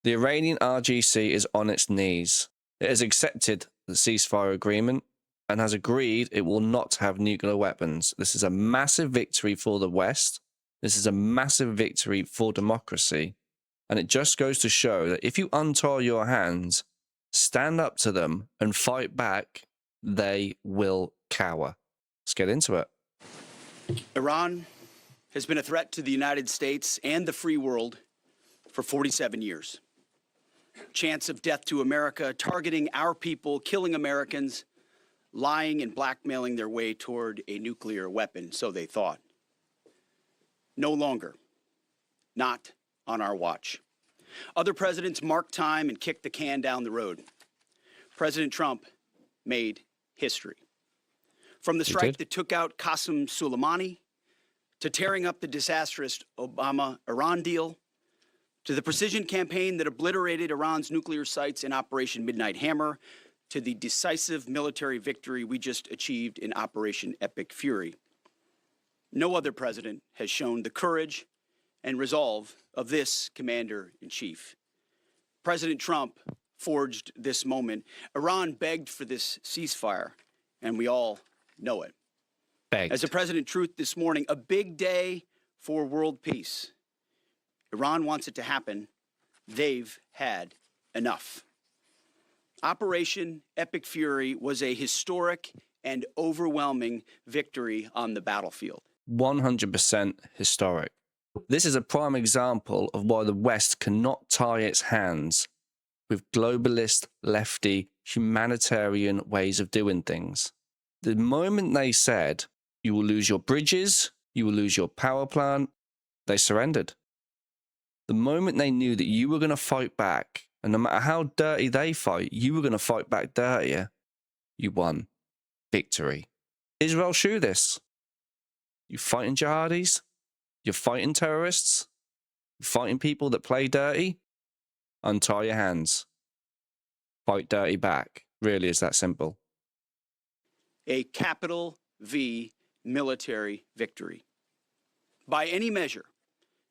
The Iranian IRGC is on its knees. It has accepted the ceasefire agreement and has agreed it will not have nuclear weapons. This is a massive victory for the West. This is a massive victory for democracy. And it just goes to show that if you untie your hands, stand up to them and fight back, they will cower. Let's get into it. Iran has been a threat to the United States and the free world for 47 years. Chants of death to America, targeting our people, killing Americans, lying and blackmailing their way toward a nuclear weapon, so they thought. No longer. Not on our watch. Other presidents marked time and kicked the can down the road. President Trump made history. From the strike that took out Qasem Soleimani, to tearing up the disastrous Obama-Iran deal, to the precision campaign that obliterated Iran's nuclear sites in Operation Midnight Hammer, to the decisive military victory we just achieved in Operation Epic Fury. No other president has shown the courage and resolve of this commander-in-chief. President Trump forged this moment. Iran begged for this ceasefire, and we all know it. Begged. As the President Truth this morning, a big day for world peace. Iran wants it to happen. They've had enough. Operation Epic Fury was a historic and overwhelming victory on the battlefield. 100% historic. This is a prime example of why the West cannot tie its hands with globalist, lefty, humanitarian ways of doing things. The moment they said, you will lose your bridges, you will lose your power plant, they surrendered. The moment they knew that you were going to fight back, and no matter how dirty they fight, you were going to fight back dirtier, you won. Victory. Israel shoot this. You fighting jihadis, you're fighting terrorists, you're fighting people that play dirty, untie your hands. Fight dirty back. Really is that simple. A capital V military victory. By any measure,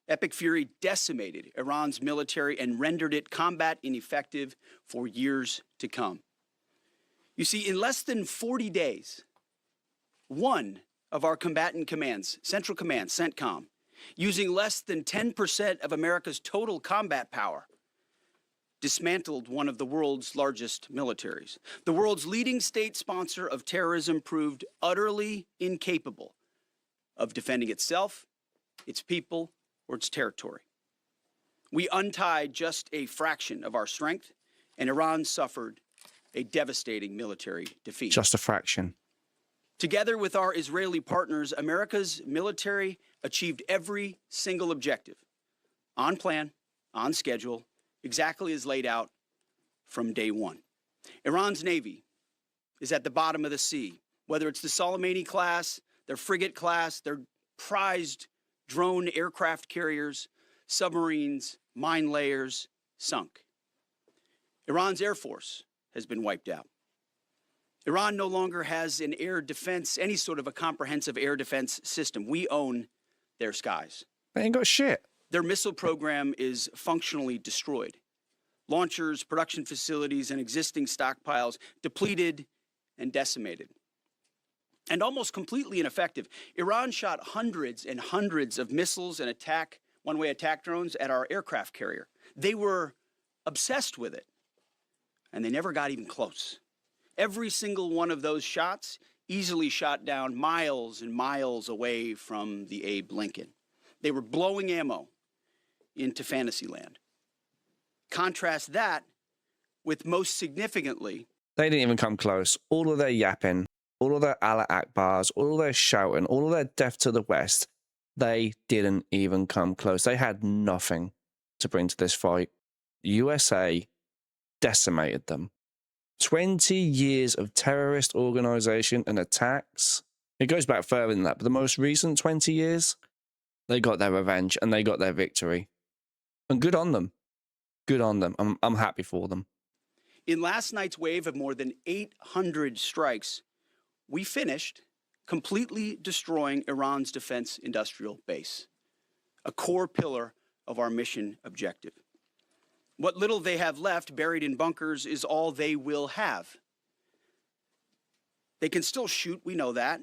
Epic Fury decimated Iran's military and rendered it combat ineffective for years to come. You see, in less than 40 days, one of our combatant commands, Central Command, CENTCOM, using less than 10% of America's total combat power, dismantled one of the world's largest militaries. The world's leading state sponsor of terrorism proved utterly incapable of defending itself, its people, or its territory. We untied just a fraction of our strength, and Iran suffered a devastating military defeat. Just a fraction. Together with our Israeli partners, America's military achieved every single objective, on plan, on schedule, exactly as laid out from day one. Iran's Navy is at the bottom of the sea, whether it's the Soleimani class, their frigate class, their prized drone aircraft carriers, submarines, mine layers, sunk. Iran's Air Force has been wiped out. Iran no longer has an air defense, any sort of a comprehensive air defense system. We own their skies. They ain't got shit. Their missile program is functionally destroyed. Launchers, production facilities, and existing stockpiles depleted and decimated. And almost completely ineffective. Iran shot hundreds and hundreds of missiles and one-way attack drones at our aircraft carrier. They were obsessed with it, and they never got even close. Every single one of those shots easily shot down miles and miles away from the Abe Lincoln. They were blowing ammo into Fantasyland. Contrast that with, most significantly, they didn't even come close. All of their yapping, all of their Allah Akbars, all of their shouting, all of their death to the West, they didn't even come close. They had nothing to bring to this fight. The USA decimated them. 20 years of terrorist organization and attacks. It goes back further than that, but the most recent 20 years, they got their revenge and they got their victory. And good on them. Good on them. I'm happy for them. In last night's wave of more than 800 strikes, we finished completely destroying Iran's defense industrial base, a core pillar of our mission objective. What little they have left buried in bunkers is all they will have. They can still shoot, we know that.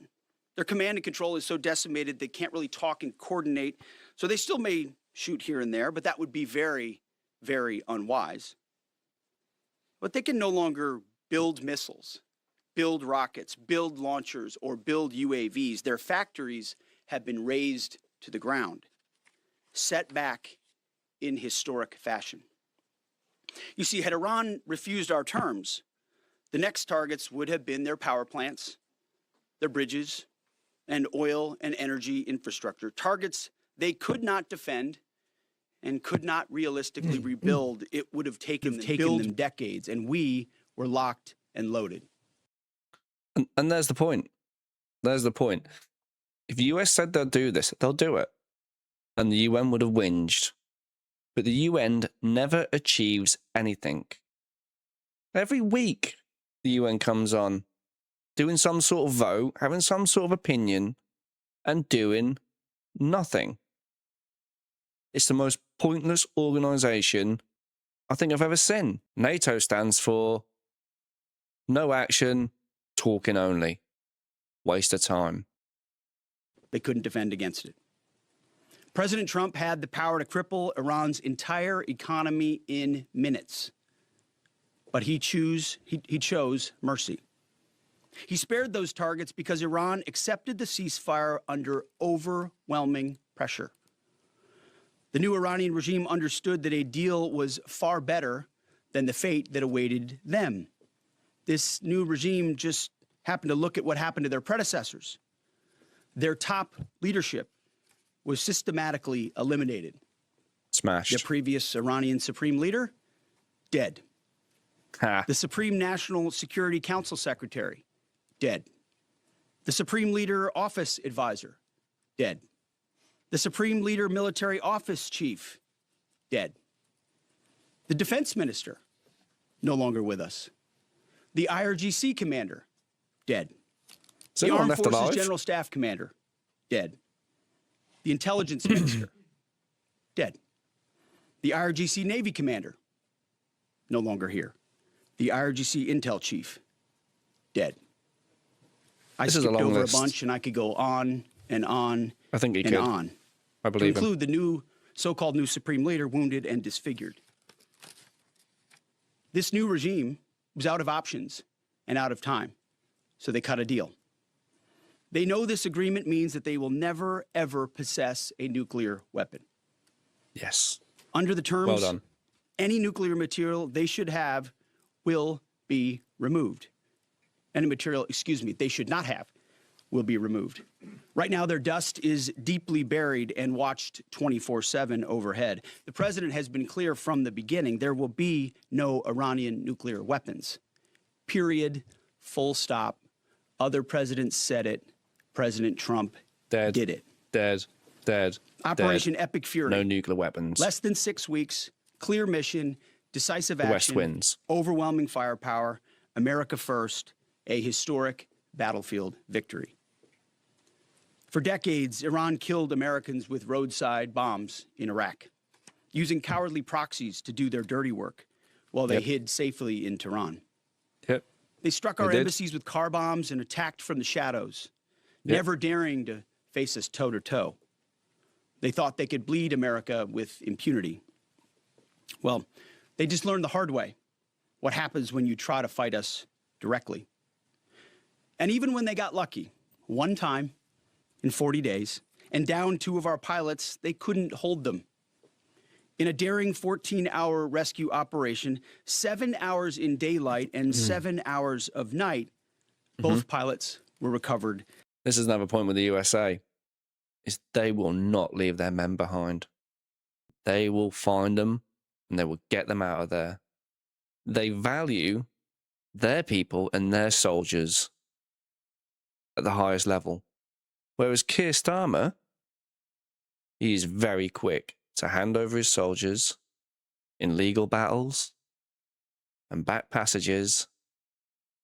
Their command and control is so decimated they can't really talk and coordinate, so they still may shoot here and there, but that would be very, very unwise. But they can no longer build missiles, build rockets, build launchers, or build UAVs. Their factories have been razed to the ground, set back in historic fashion. You see, had Iran refused our terms, the next targets would have been their power plants, their bridges, and oil and energy infrastructure. Targets they could not defend and could not realistically rebuild. It would have taken them decades, and we were locked and loaded. And there's the point. There's the point. If the US said they'll do this, they'll do it. And the UN would have whinged. But the UN never achieves anything. Every week, the UN comes on, doing some sort of vote, having some sort of opinion, and doing nothing. It's the most pointless organization I think I've ever seen. NATO stands for no action, talking only. Waste of time. They couldn't defend against it. President Trump had the power to cripple Iran's entire economy in minutes. But he chose mercy. He spared those targets because Iran accepted the ceasefire under overwhelming pressure. The new Iranian regime understood that a deal was far better than the fate that awaited them. This new regime just happened to look at what happened to their predecessors. Their top leadership was systematically eliminated. Smashed. The previous Iranian supreme leader, dead. Ha. The Supreme National Security Council Secretary, dead. The Supreme Leader Office Advisor, dead. The Supreme Leader Military Office Chief, dead. The Defense Minister, no longer with us. The IRGC Commander, dead. The Armed Forces General Staff Commander, dead. The Intelligence Minister, dead. The IRGC Navy Commander, no longer here. The IRGC Intel Chief, dead. I skipped over a bunch, and I could go on and on I think and on. I believe to include the new so-called new supreme leader wounded and disfigured. This new regime was out of options and out of time, so they cut a deal. They know this agreement means that they will never, ever possess a nuclear weapon. Yes. Under the terms, well done. Any nuclear material they should have will be removed. Any material, they should not have will be removed. Right now, their dust is deeply buried and watched 24/7 overhead. The president has been clear from the beginning, there will be no Iranian nuclear weapons. Period. Full stop. Other presidents said it. President Trump did it. Dead. Operation Epic Fury. No nuclear weapons. Less than 6 weeks. Clear mission. Decisive action. The West wins. Overwhelming firepower. America first. A historic battlefield victory. For decades, Iran killed Americans with roadside bombs in Iraq, using cowardly proxies to do their dirty work while they hid safely in Tehran. Yep. They struck our embassies with car bombs and attacked from the shadows, never daring to face us toe-to-toe. They thought they could bleed America with impunity. Well, they just learned the hard way what happens when you try to fight us directly. And even when they got lucky, one time in 40 days, and down 2 of our pilots, they couldn't hold them. In a daring 14-hour rescue operation, 7 hours in daylight and 7 hours of night, both pilots were recovered. This is another point with the USA, is they will not leave their men behind. They will find them, and they will get them out of there. They value their people and their soldiers at the highest level. Whereas Keir Starmer, he is very quick to hand over his soldiers in legal battles and back passages.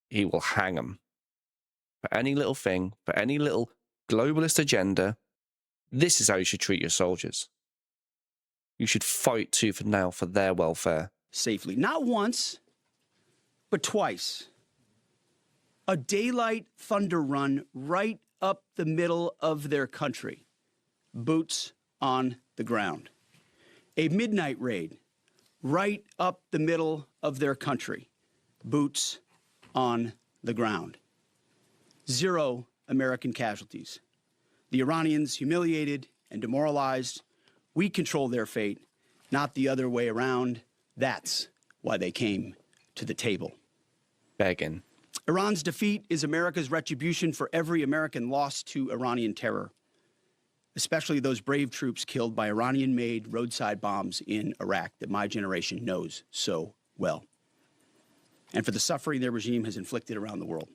He will hang them for any little thing, for any little globalist agenda. This is how you should treat your soldiers. You should fight tooth and nail for their welfare. safely. Not once, but twice. A daylight thunder run right up the middle of their country. Boots on the ground. A midnight raid right up the middle of their country. Boots on the ground. 0 American casualties. The Iranians humiliated and demoralized. We control their fate, not the other way around. That's why they came to the table. Begging. Iran's defeat is America's retribution for every American lost to Iranian terror, especially those brave troops killed by Iranian-made roadside bombs in Iraq that my generation knows so well, and for the suffering their regime has inflicted around the world.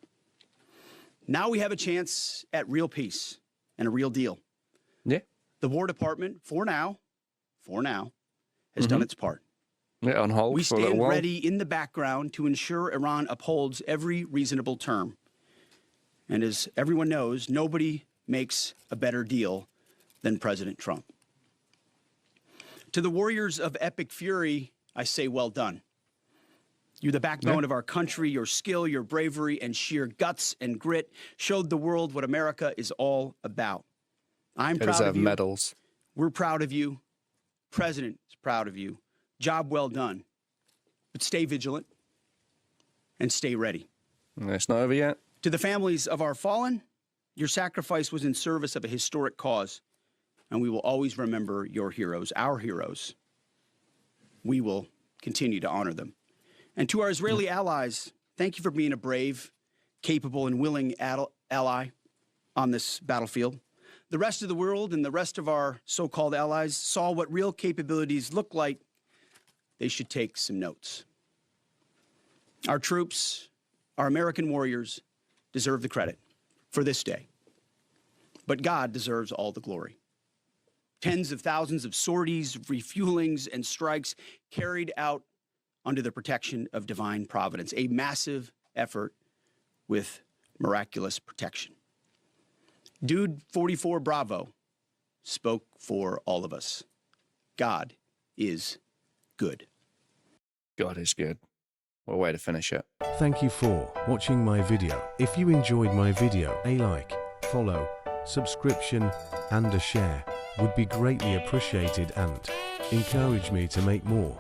Now we have a chance at real peace and a real deal. Yeah. The War Department, for now, has done its part. Yeah, on hold We for a little stand while. ready in the background to ensure Iran upholds every reasonable term. And as everyone knows, nobody makes a better deal than President Trump. To the warriors of epic fury, I say well done. You're the backbone of our country. Your skill, your bravery, and sheer guts and grit showed the world what America is all about. I'm They proud deserve of you. medals. We're proud of you. President is proud of you. Job well done. But stay vigilant and stay ready. It's not over yet. To the families of our fallen, your sacrifice was in service of a historic cause, and we will always remember your heroes, our heroes. We will continue to honor them. And to our Israeli allies, thank you for being a brave, capable, and willing ally on this battlefield. The rest of the world and the rest of our so-called allies saw what real capabilities look like. They should take some notes. Our troops, our American warriors, deserve the credit for this day. But God deserves all the glory. Tens of thousands of sorties, refuelings, and strikes carried out under the protection of divine providence. A massive effort with miraculous protection. Dude 44 Bravo spoke for all of us. God is good. God is good. What a way to finish it. Thank you for watching my video. If you enjoyed my video, a like, follow, subscription and a share would be greatly appreciated and encourage me to make more.